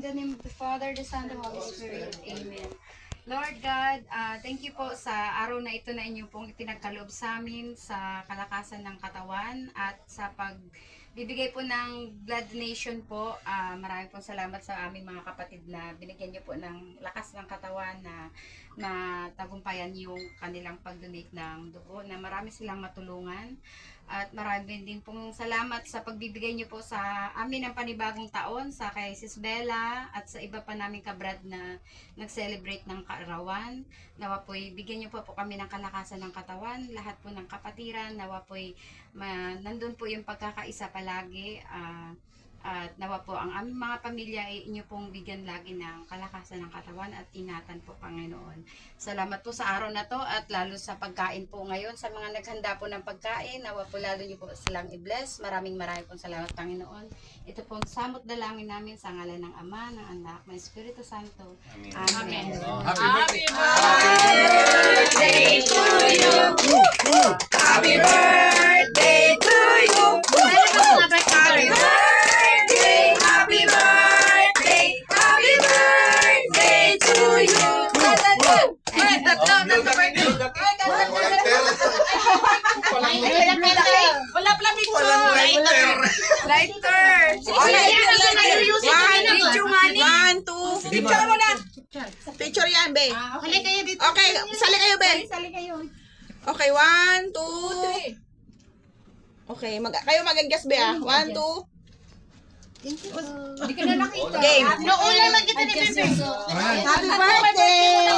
the name of the Father, the Son, the Holy Spirit. Amen. Lord God, thank you po sa araw na ito na inyo pong itinagkaloob sa amin sa kalakasan ng katawan at sa pagbibigay po ng blood donation po. Maraming pong salamat sa aming mga kapatid na binigyan niyo po ng lakas ng katawan na matagumpayan yung kanilang pag-donate ng dugo, na marami silang matulungan. At marami din pong salamat sa pagbibigay niyo po sa amin ng panibagong taon, sa kay Sis Bella at sa iba pa naming kabrad na nag-celebrate ng kaarawan. Nawa po'y bigyan niyo po kami ng kalakasan ng katawan, lahat po ng kapatiran. Nawa po'y nandun po yung pagkakaisa palagi. At nawa po ang aming mga pamilya ay inyo pong bigyan lagi ng kalakasan ng katawan at ingatan po, Panginoon. Salamat po sa araw na to at lalo sa pagkain po ngayon. Sa mga naghanda po ng pagkain, nawa po lalo niyo po silang i-bless. Maraming pong salamat, Panginoon. Ito pong samot dalangin namin sa ngalan ng Ama, ng Anak, ng Espiritu Santo. Amen. Happy birthday to you! Happy birthday to you! Happy birthday! Happy birthday! Happy birthday to you! Wala pala picture! Lighter! One, two. Picture mo na! Picture yan, be. Okay kayo dito. Okay, sali kayo, be. Sali kayo. Okay, 1, 2. Okay, kayo mag-adjust, be, ah. 1, 2. Hindi ka na nakita. Game. Noon lang kita ni Bebe. Happy birthday!